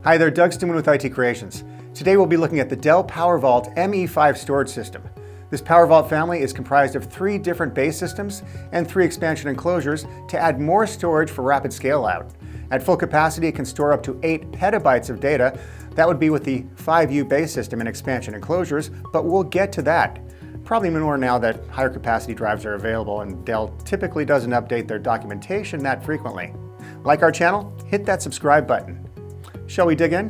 Hi there, Doug Stuman with IT Creations. Today we'll be looking at the Dell PowerVault ME5 storage system. This PowerVault family is comprised of 3 different base systems and 3 expansion enclosures to add more storage for rapid scale out. At full capacity, it can store up to 8 petabytes of data. That would be with the 5U base system and expansion enclosures, but we'll get to that. Probably more now that higher capacity drives are available, and Dell typically doesn't update their documentation that frequently. Like our channel, hit that subscribe button. Shall we dig in?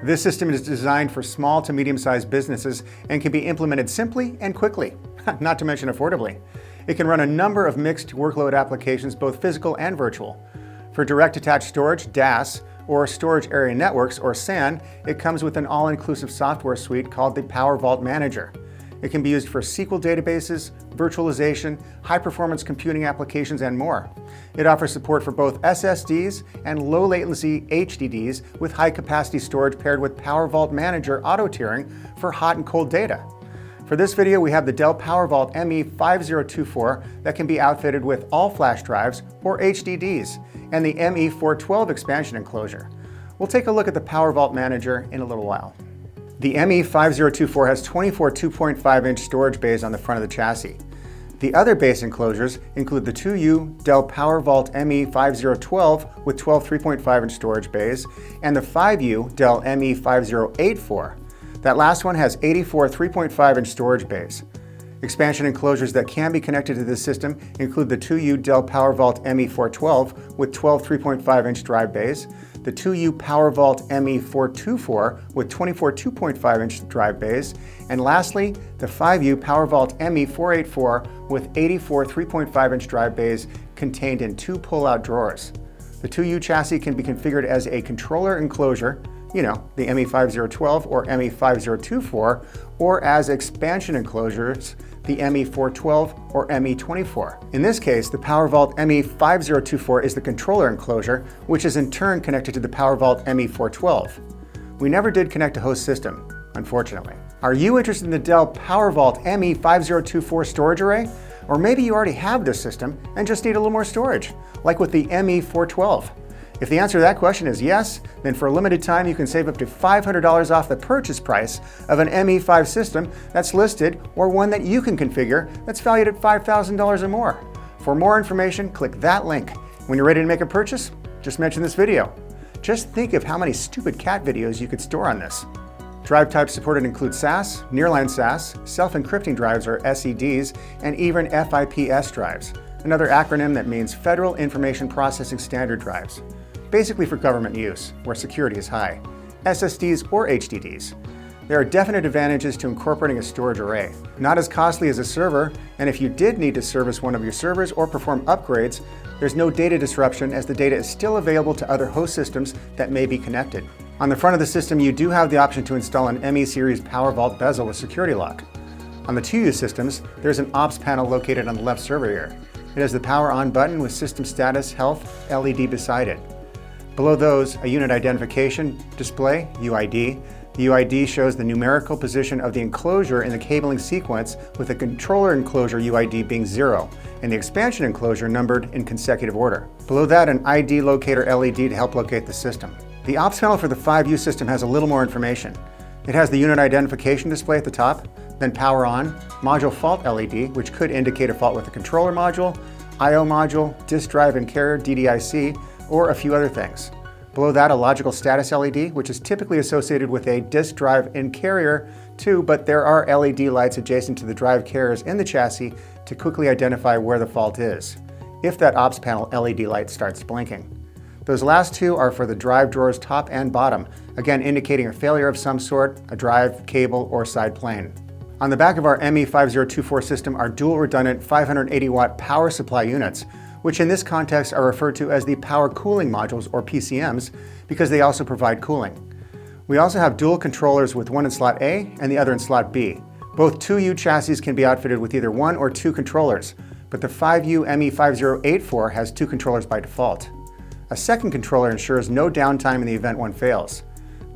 This system is designed for small to medium-sized businesses and can be implemented simply and quickly, not to mention affordably. It can run a number of mixed workload applications, both physical and virtual. For direct attached storage, DAS, or storage area networks, or SAN, it comes with an all-inclusive software suite called the PowerVault Manager. It can be used for SQL databases, virtualization, high-performance computing applications, and more. It offers support for both SSDs and low-latency HDDs with high-capacity storage paired with PowerVault Manager auto-tiering for hot and cold data. For this video, we have the Dell PowerVault ME5024 that can be outfitted with all flash drives or HDDs, and the ME412 expansion enclosure. We'll take a look at the PowerVault Manager in a little while. The ME5024 has 24 2.5-inch storage bays on the front of the chassis. The other base enclosures include the 2U Dell PowerVault ME5012 with 12 3.5-inch storage bays and the 5U Dell ME5084. That last one has 84 3.5-inch storage bays. Expansion enclosures that can be connected to this system include the 2U Dell PowerVault ME412 with 12 3.5-inch drive bays, the 2U PowerVault ME424 with 24 2.5-inch drive bays, and lastly, the 5U PowerVault ME484 with 84 3.5-inch drive bays contained in 2 pull-out drawers. The 2U chassis can be configured as a controller enclosure, the ME5012 or ME5024, or as expansion enclosures, the ME412 or ME24. In this case, the PowerVault ME5024 is the controller enclosure, which is in turn connected to the PowerVault ME412. We never did connect a host system, unfortunately. Are you interested in the Dell PowerVault ME5024 storage array? Or maybe you already have this system and just need a little more storage, like with the ME412. If the answer to that question is yes, then for a limited time you can save up to $500 off the purchase price of an ME5 system that's listed, or one that you can configure that's valued at $5,000 or more. For more information, click that link. When you're ready to make a purchase, just mention this video. Just think of how many stupid cat videos you could store on this. Drive types supported include SAS, nearline SAS, self-encrypting drives or SEDs, and even FIPS drives, another acronym that means Federal Information Processing Standard drives. Basically for government use, where security is high, SSDs or HDDs. There are definite advantages to incorporating a storage array. Not as costly as a server, and if you did need to service one of your servers or perform upgrades, there's no data disruption as the data is still available to other host systems that may be connected. On the front of the system, you do have the option to install an ME series PowerVault bezel with security lock. On the 2U systems, there's an ops panel located on the left server here. It has the power on button with system status health LED beside it. Below those, a unit identification display, UID. The UID shows the numerical position of the enclosure in the cabling sequence, with the controller enclosure UID being 0, and the expansion enclosure numbered in consecutive order. Below that, an ID locator LED to help locate the system. The ops panel for the 5U system has a little more information. It has the unit identification display at the top, then power on, module fault LED, which could indicate a fault with the controller module, I/O module, disk drive and carrier DDIC, or a few other things. Below that, a logical status LED, which is typically associated with a disk drive and carrier too, but there are LED lights adjacent to the drive carriers in the chassis to quickly identify where the fault is, if that ops panel LED light starts blinking. Those last 2 are for the drive drawers top and bottom, again indicating a failure of some sort, a drive, cable, or side plane. On the back of our ME5024 system are dual redundant 580-watt power supply units, which in this context are referred to as the power cooling modules or PCMs because they also provide cooling. We also have dual controllers with one in slot A and the other in slot B. Both 2U chassis can be outfitted with either 1 or 2 controllers, but the 5U ME5084 has 2 controllers by default. A second controller ensures no downtime in the event one fails.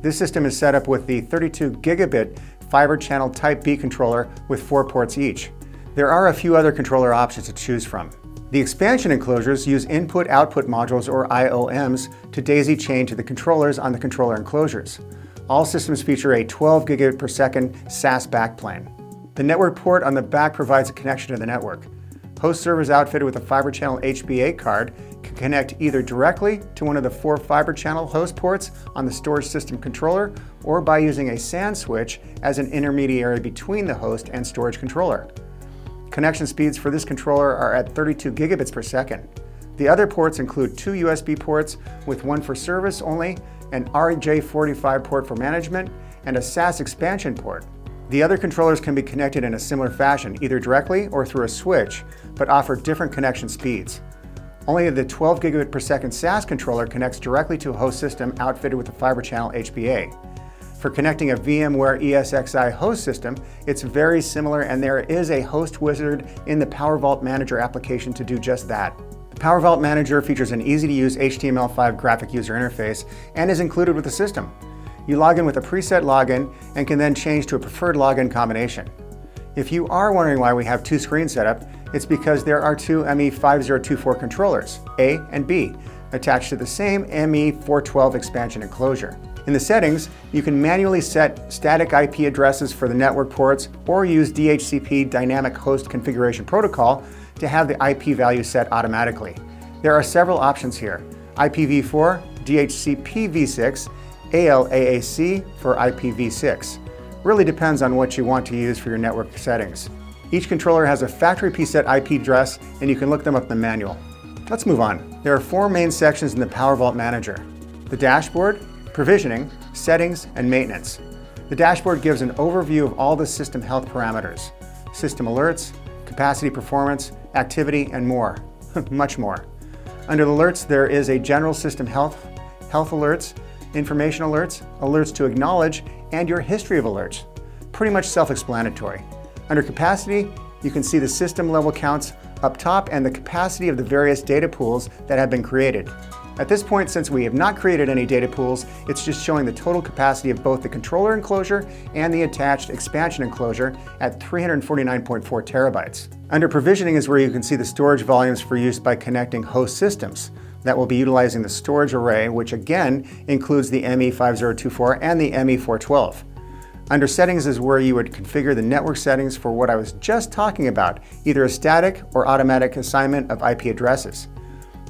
This system is set up with the 32 gigabit fiber channel Type B controller with 4 ports each. There are a few other controller options to choose from. The expansion enclosures use input-output modules, or IOMs, to daisy chain to the controllers on the controller enclosures. All systems feature a 12 gigabit per second SAS backplane. The network port on the back provides a connection to the network. Host servers outfitted with a fiber channel HBA card can connect either directly to one of the 4 fiber channel host ports on the storage system controller, or by using a SAN switch as an intermediary between the host and storage controller. Connection speeds for this controller are at 32 gigabits per second. The other ports include 2 USB ports, with one for service only, an RJ45 port for management, and a SAS expansion port. The other controllers can be connected in a similar fashion, either directly or through a switch, but offer different connection speeds. Only the 12 gigabit per second SAS controller connects directly to a host system outfitted with a fiber channel HBA. For connecting a VMware ESXi host system, it's very similar, and there is a host wizard in the PowerVault Manager application to do just that. The PowerVault Manager features an easy-to-use HTML5 graphic user interface and is included with the system. You log in with a preset login and can then change to a preferred login combination. If you are wondering why we have 2 screens set up, it's because there are 2 ME5024 controllers, A and B, attached to the same ME412 expansion enclosure. In the settings, you can manually set static IP addresses for the network ports, or use DHCP Dynamic Host Configuration Protocol to have the IP value set automatically. There are several options here: IPv4, DHCP-v6, ALAAC for IPv6. Really depends on what you want to use for your network settings. Each controller has a factory preset IP address, and you can look them up in the manual. Let's move on. There are 4 main sections in the PowerVault Manager: the dashboard, provisioning, settings, and maintenance. The dashboard gives an overview of all the system health parameters: system alerts, capacity performance, activity, and more. Much more. Under the alerts, there is a general system health alerts, information alerts, alerts to acknowledge, and your history of alerts. Pretty much self-explanatory. Under capacity, you can see the system level counts up top and the capacity of the various data pools that have been created. At this point, since we have not created any data pools, it's just showing the total capacity of both the controller enclosure and the attached expansion enclosure at 349.4 terabytes. Under provisioning is where you can see the storage volumes for use by connecting host systems. That will be utilizing the storage array, which again includes the ME5024 and the ME412. Under settings is where you would configure the network settings for what I was just talking about, either a static or automatic assignment of IP addresses.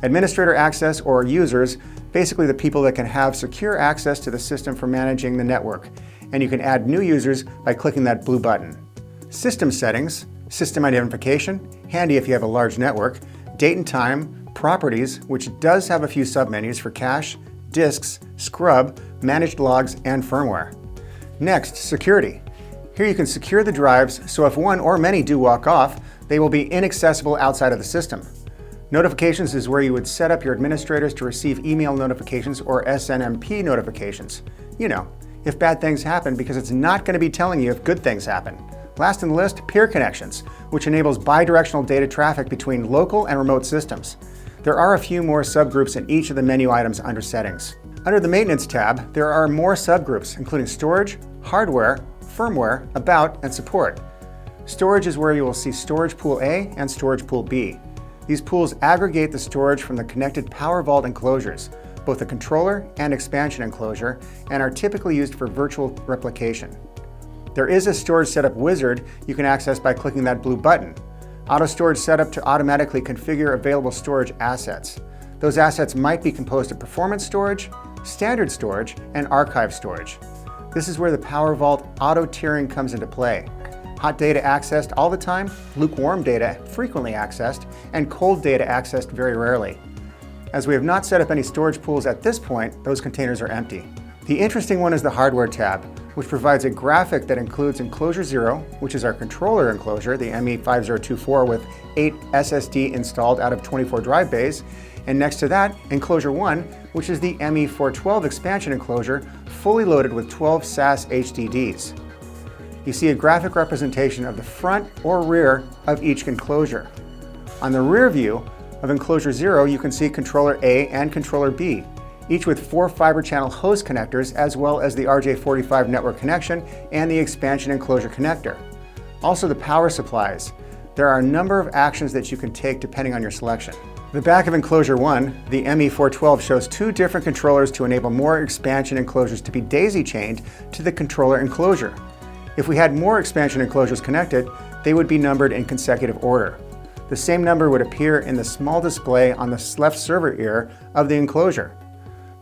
Administrator access, or users, basically the people that can have secure access to the system for managing the network, and you can add new users by clicking that blue button. System settings, system identification, handy if you have a large network, date and time, properties, which does have a few submenus for cache, disks, scrub, managed logs, and firmware. Next, security. Here you can secure the drives, so if one or many do walk off, they will be inaccessible outside of the system. Notifications is where you would set up your administrators to receive email notifications or SNMP notifications. You know, if bad things happen, because it's not going to be telling you if good things happen. Last in the list, peer connections, which enables bidirectional data traffic between local and remote systems. There are a few more subgroups in each of the menu items under settings. Under the maintenance tab, there are more subgroups, including storage, hardware, firmware, about, and support. Storage is where you will see storage pool A and storage pool B. These pools aggregate the storage from the connected PowerVault enclosures, both the controller and expansion enclosure, and are typically used for virtual replication. There is a storage setup wizard you can access by clicking that blue button. Auto storage setup to automatically configure available storage assets. Those assets might be composed of performance storage, standard storage, and archive storage. This is where the PowerVault auto tiering comes into play. Hot data accessed all the time, lukewarm data frequently accessed, and cold data accessed very rarely. As we have not set up any storage pools at this point, those containers are empty. The interesting one is the hardware tab, which provides a graphic that includes enclosure 0, which is our controller enclosure, the ME5024 with 8 SSD installed out of 24 drive bays, and next to that, enclosure 1, which is the ME412 expansion enclosure, fully loaded with 12 SAS HDDs. You see a graphic representation of the front or rear of each enclosure. On the rear view of enclosure 0, you can see controller A and controller B, each with 4 fiber channel host connectors, as well as the RJ45 network connection and the expansion enclosure connector. Also the power supplies. There are a number of actions that you can take depending on your selection. The back of enclosure 1, the ME412, shows 2 different controllers to enable more expansion enclosures to be daisy-chained to the controller enclosure. If we had more expansion enclosures connected, they would be numbered in consecutive order. The same number would appear in the small display on the left server ear of the enclosure.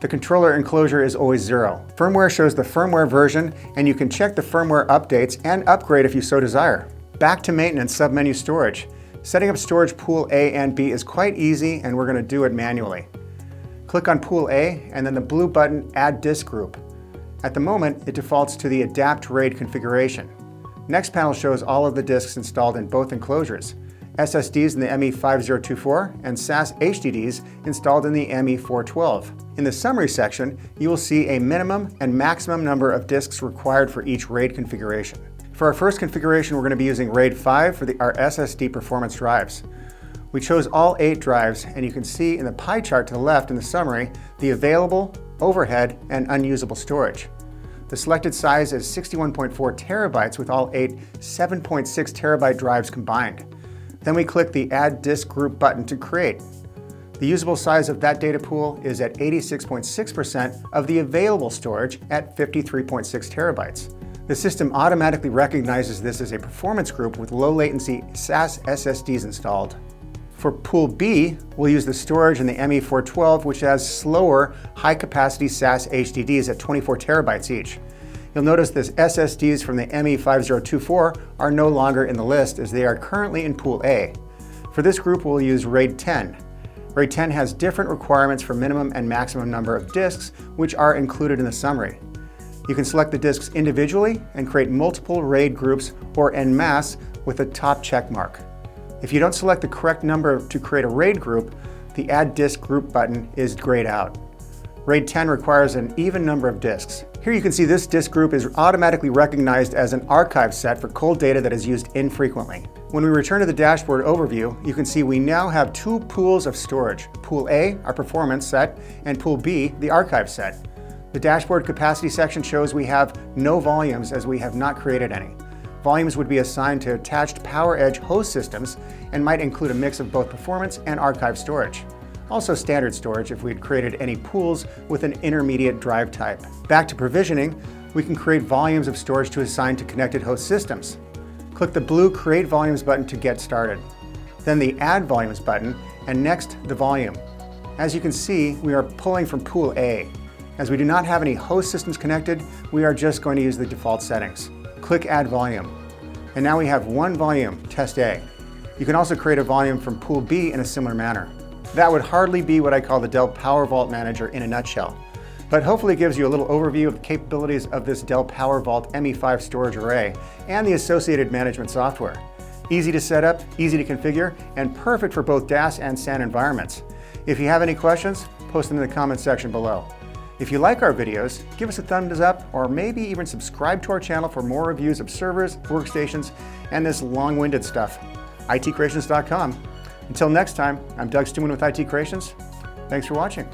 The controller enclosure is always 0. Firmware shows the firmware version, and you can check the firmware updates and upgrade if you so desire. Back to maintenance submenu storage. Setting up storage pool A and B is quite easy, and we're going to do it manually. Click on pool A and then the blue button Add Disk Group. At the moment, it defaults to the Adapt RAID configuration. Next panel shows all of the disks installed in both enclosures. SSDs in the ME5024 and SAS HDDs installed in the ME412. In the summary section, you will see a minimum and maximum number of disks required for each RAID configuration. For our first configuration, we're going to be using RAID 5 for our SSD performance drives. We chose all 8 drives, and you can see in the pie chart to the left in the summary the available, overhead, and unusable storage. The selected size is 61.4 terabytes with all 8 7.6 terabyte drives combined. Then we click the Add Disk Group button to create. The usable size of that data pool is at 86.6% of the available storage at 53.6 terabytes. The system automatically recognizes this as a performance group with low latency SAS SSDs installed. For pool B, we'll use the storage in the ME412, which has slower, high-capacity SAS HDDs at 24 terabytes each. You'll notice the SSDs from the ME5024 are no longer in the list as they are currently in pool A. For this group, we'll use RAID 10. RAID 10 has different requirements for minimum and maximum number of disks, which are included in the summary. You can select the disks individually and create multiple RAID groups or en masse with a top check mark. If you don't select the correct number to create a RAID group, the Add Disk Group button is grayed out. RAID 10 requires an even number of disks. Here you can see this disk group is automatically recognized as an archive set for cold data that is used infrequently. When we return to the dashboard overview, you can see we now have 2 pools of storage. Pool A, our performance set, and Pool B, the archive set. The dashboard capacity section shows we have no volumes as we have not created any. Volumes would be assigned to attached PowerEdge host systems and might include a mix of both performance and archive storage. Also standard storage if we had created any pools with an intermediate drive type. Back to provisioning, we can create volumes of storage to assign to connected host systems. Click the blue Create Volumes button to get started. Then the Add Volumes button, and next the volume. As you can see, we are pulling from Pool A. As we do not have any host systems connected, we are just going to use the default settings. Click Add Volume. And now we have one volume, Test A. You can also create a volume from Pool B in a similar manner. That would hardly be what I call the Dell PowerVault Manager in a nutshell, but hopefully it gives you a little overview of the capabilities of this Dell PowerVault ME5 storage array and the associated management software. Easy to set up, easy to configure, and perfect for both DAS and SAN environments. If you have any questions, post them in the comments section below. If you like our videos, give us a thumbs up or maybe even subscribe to our channel for more reviews of servers, workstations, and this long-winded stuff. itcreations.com. Until next time, I'm Doug Stuman with IT Creations. Thanks for watching.